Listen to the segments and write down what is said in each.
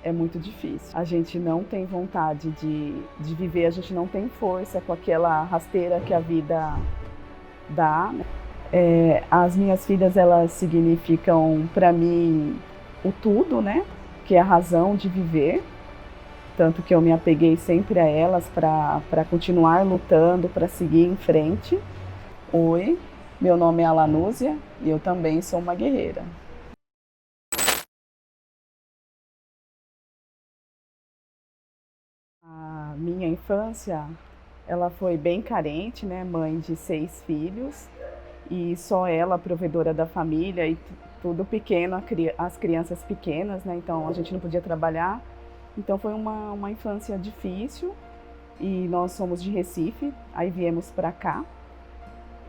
é muito difícil. A gente não tem vontade de viver, a gente não tem força com aquela rasteira que a vida dá, né? As minhas filhas, elas significam para mim o tudo, né? Que é a razão de viver. Tanto que eu me apeguei sempre a elas para continuar lutando, para seguir em frente. Oi, meu nome é Alanúzia e eu também sou uma guerreira. A minha infância, ela foi bem carente, né? Mãe de 6 filhos e só ela provedora da família e tudo pequeno, as crianças pequenas, né? Então a gente não podia trabalhar. Então foi uma infância difícil e nós somos de Recife, aí viemos para cá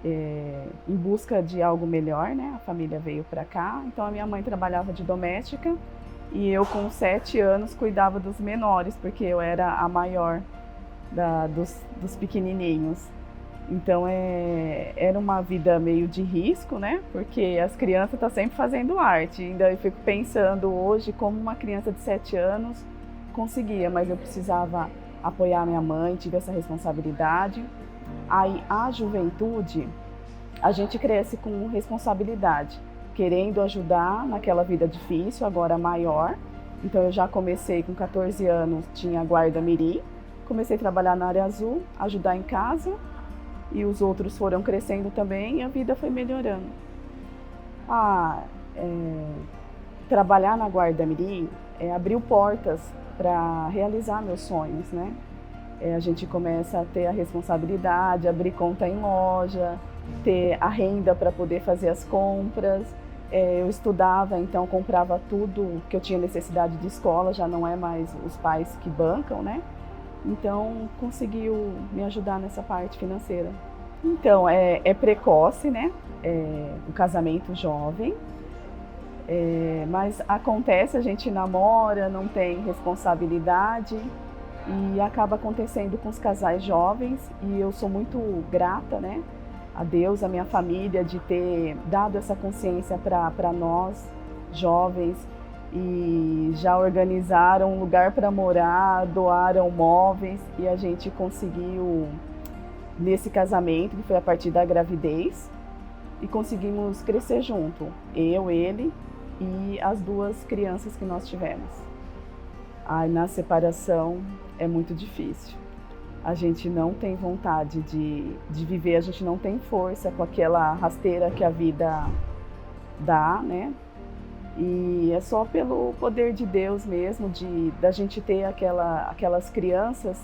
em busca de algo melhor, né? A família veio para cá, então a minha mãe trabalhava de doméstica e eu com 7 anos cuidava dos menores, porque eu era a maior dos pequenininhos. Então era uma vida meio de risco, né? Porque as crianças estão sempre fazendo arte. Ainda eu fico pensando hoje como uma criança de 7 anos conseguia, mas eu precisava apoiar minha mãe, tive essa responsabilidade. Aí a juventude, a gente cresce com responsabilidade, querendo ajudar naquela vida difícil, agora maior. Então eu já comecei com 14 anos, tinha guarda mirim, comecei a trabalhar na área azul, ajudar em casa e os outros foram crescendo também e a vida foi melhorando. Trabalhar na guarda mirim abriu portas para realizar meus sonhos, né? A gente começa a ter a responsabilidade, abrir conta em loja, ter a renda para poder fazer as compras. Eu estudava, então comprava tudo que eu tinha necessidade de escola, já não é mais os pais que bancam, né? Então conseguiu me ajudar nessa parte financeira. Então é precoce, né? O casamento jovem. Mas acontece, a gente namora, não tem responsabilidade e acaba acontecendo com os casais jovens e eu sou muito grata, né, a Deus, a minha família, de ter dado essa consciência para nós jovens e já organizaram um lugar para morar, doaram móveis e a gente conseguiu nesse casamento, que foi a partir da gravidez, e conseguimos crescer junto, eu, ele e as 2 crianças que nós tivemos. Na separação é muito difícil. A gente não tem vontade de viver, a gente não tem força com aquela rasteira que a vida dá, né? E é só pelo poder de Deus mesmo, da gente ter aquelas crianças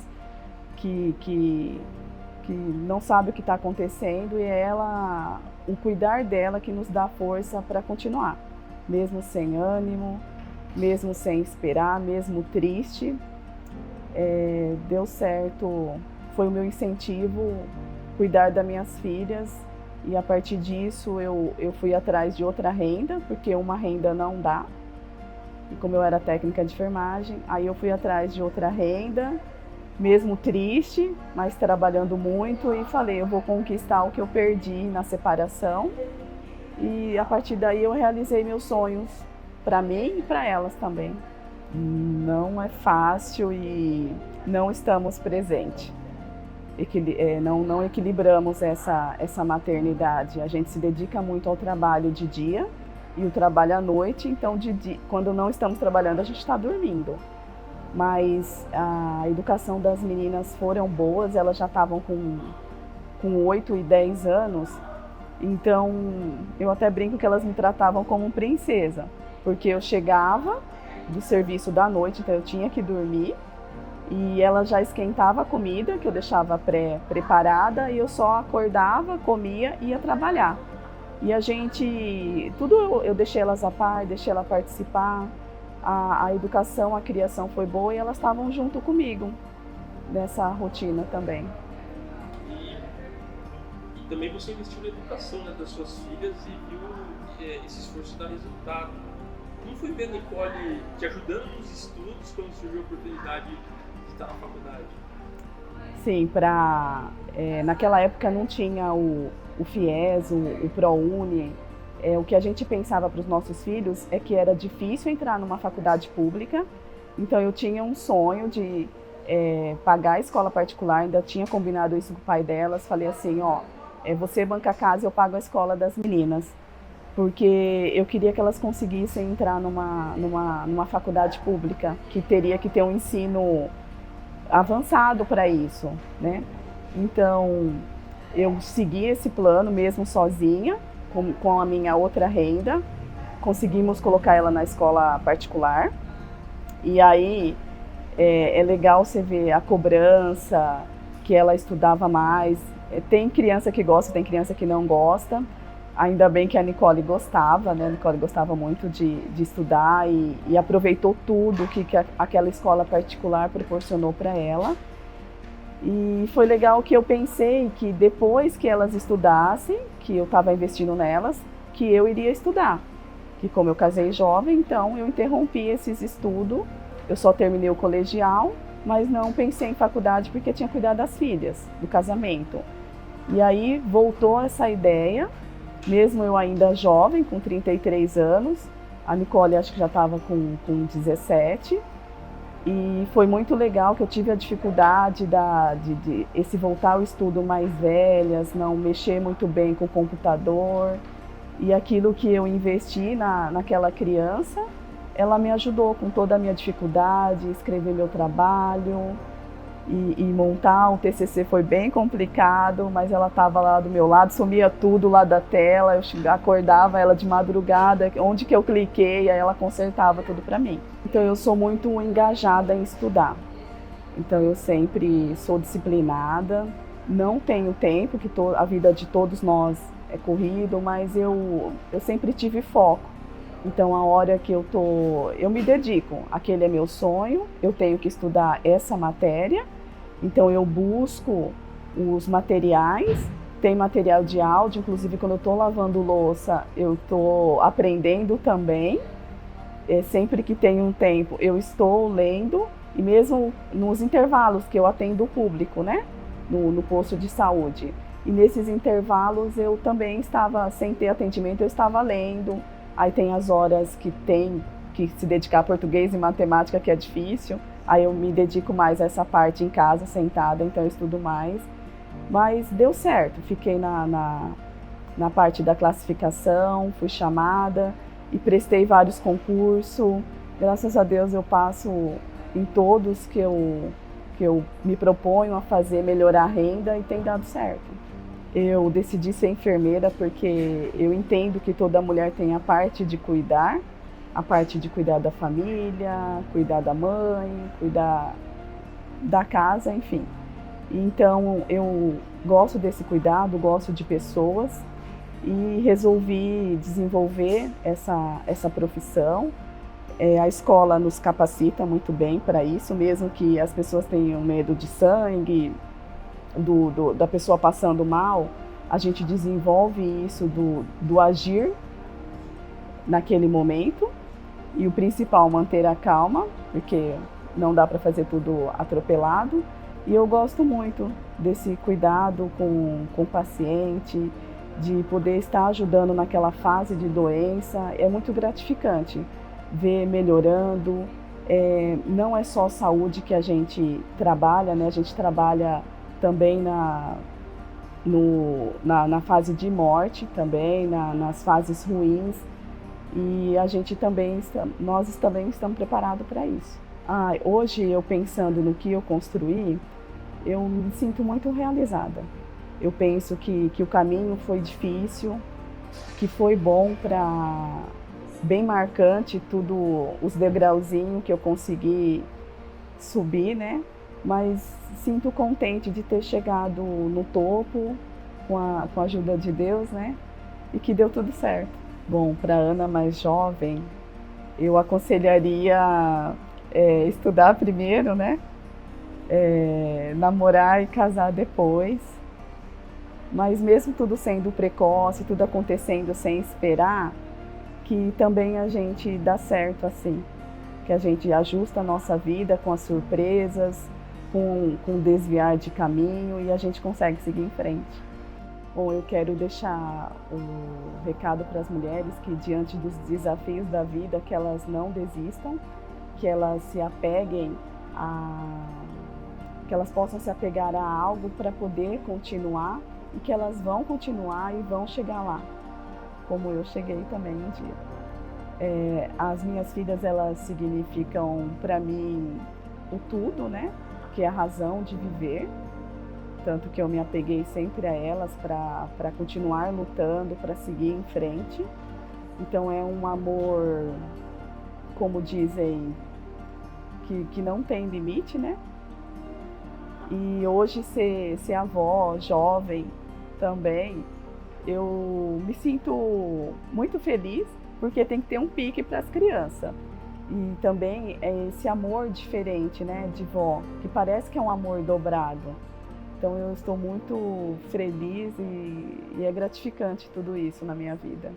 que não sabe o que está acontecendo e o cuidar dela que nos dá força para continuar, mesmo sem ânimo, mesmo sem esperar, mesmo triste. Deu certo, foi o meu incentivo cuidar das minhas filhas e a partir disso eu fui atrás de outra renda, porque uma renda não dá, e como eu era técnica de enfermagem, aí eu fui atrás de outra renda, mesmo triste, mas trabalhando muito, e falei, eu vou conquistar o que eu perdi na separação. E a partir daí eu realizei meus sonhos para mim e para elas também. Não é fácil e não estamos presentes. Não equilibramos essa maternidade. A gente se dedica muito ao trabalho de dia e o trabalho à noite, então quando não estamos trabalhando a gente está dormindo. Mas a educação das meninas foram boas, elas já estavam com 8 e 10 anos, então eu até brinco que elas me tratavam como princesa, porque eu chegava do serviço da noite, então eu tinha que dormir, e ela já esquentava a comida, que eu deixava pré-preparada, e eu só acordava, comia e ia trabalhar. E tudo eu deixei elas a par, deixei ela participar. A educação, a criação foi boa e elas estavam junto comigo nessa rotina também. E também você investiu na educação, né, das suas filhas e viu esse esforço dar resultado. Como foi ver a Nicole te ajudando nos estudos quando surgiu a oportunidade de estar na faculdade? Sim, naquela época não tinha o FIES, o ProUni. O que a gente pensava para os nossos filhos é que era difícil entrar numa faculdade pública Então eu tinha um sonho de pagar a escola particular, ainda tinha combinado isso com o pai delas, falei assim, ó, você banca a casa e eu pago a escola das meninas. Porque eu queria que elas conseguissem entrar numa faculdade pública, que teria que ter um ensino avançado para isso, né? Então, eu segui esse plano mesmo sozinha, com a minha outra renda, conseguimos colocar ela na escola particular, e aí é legal você ver a cobrança, que ela estudava mais, tem criança que gosta, tem criança que não gosta. Ainda bem que a Nicole gostava, né? A Nicole gostava muito de estudar e aproveitou tudo que aquela escola particular proporcionou para ela. E foi legal que eu pensei que depois que elas estudassem, que eu estava investindo nelas, que eu iria estudar. Que como eu casei jovem, então eu interrompi esses estudos. Eu só terminei o colegial, mas não pensei em faculdade porque tinha cuidado das filhas, do casamento. E aí voltou essa ideia. Mesmo eu ainda jovem, com 33 anos, a Nicole acho que já estava com 17, e foi muito legal que eu tive a dificuldade de esse voltar ao estudo mais velhas, não mexer muito bem com o computador, e aquilo que eu investi naquela criança, ela me ajudou com toda a minha dificuldade, escrever meu trabalho, e montar o TCC foi bem complicado, mas ela estava lá do meu lado, sumia tudo lá da tela, eu acordava ela de madrugada, onde que eu cliquei, aí ela consertava tudo para mim. Então eu sou muito engajada em estudar, então eu sempre sou disciplinada, não tenho tempo, que a vida de todos nós é corrido, mas eu sempre tive foco. Então a hora que eu me dedico, aquele é meu sonho, eu tenho que estudar essa matéria. Então eu busco os materiais, tem material de áudio, inclusive quando eu estou lavando louça, eu estou aprendendo também. Sempre que tenho um tempo, eu estou lendo, e mesmo nos intervalos que eu atendo o público, né? No posto de saúde. E nesses intervalos eu também estava, sem ter atendimento, eu estava lendo. Aí tem as horas que tem que se dedicar a português e matemática, que é difícil. Aí eu me dedico mais a essa parte em casa, sentada, então eu estudo mais. Mas deu certo, fiquei na parte da classificação, fui chamada e prestei vários concursos. Graças a Deus eu passo em todos que eu me proponho a fazer, melhorar a renda, e tem dado certo. Eu decidi ser enfermeira porque eu entendo que toda mulher tem a parte de cuidar da família, cuidar da mãe, cuidar da casa, enfim. Então eu gosto desse cuidado, gosto de pessoas e resolvi desenvolver essa profissão. A escola nos capacita muito bem para isso, mesmo que as pessoas tenham medo de sangue, da pessoa passando mal, a gente desenvolve isso do agir naquele momento. E o principal, manter a calma, porque não dá para fazer tudo atropelado. E eu gosto muito desse cuidado com o paciente, de poder estar ajudando naquela fase de doença. É muito gratificante ver melhorando. Não é só saúde que a gente trabalha, né? A gente trabalha também na fase de morte, também nas fases ruins. E a gente nós também estamos preparados para isso. Hoje, eu pensando no que eu construí, eu me sinto muito realizada. Eu penso que o caminho foi difícil, que foi bom bem marcante, tudo, os degrauzinhos que eu consegui subir, né? Mas sinto contente de ter chegado no topo, com a ajuda de Deus, né? E que deu tudo certo. Bom, para a Ana mais jovem, eu aconselharia estudar primeiro, né? Namorar e casar depois. Mas mesmo tudo sendo precoce, tudo acontecendo sem esperar, que também a gente dá certo assim. Que a gente ajusta a nossa vida com as surpresas, com o desviar de caminho, e a gente consegue seguir em frente. Bom, eu quero deixar um recado para as mulheres que, diante dos desafios da vida, que elas não desistam, que elas se apeguem que elas possam se apegar a algo para poder continuar e que elas vão continuar e vão chegar lá, como eu cheguei também um dia. As minhas filhas, elas significam para mim o tudo, né? Que é a razão de viver, tanto que eu me apeguei sempre a elas para continuar lutando, para seguir em frente. Então é um amor, como dizem, que não tem limite, né? E hoje ser avó, jovem também, eu me sinto muito feliz, porque tem que ter um pique para as crianças. E também é esse amor diferente, né, de vó, que parece que é um amor dobrado. Então eu estou muito feliz e é gratificante tudo isso na minha vida.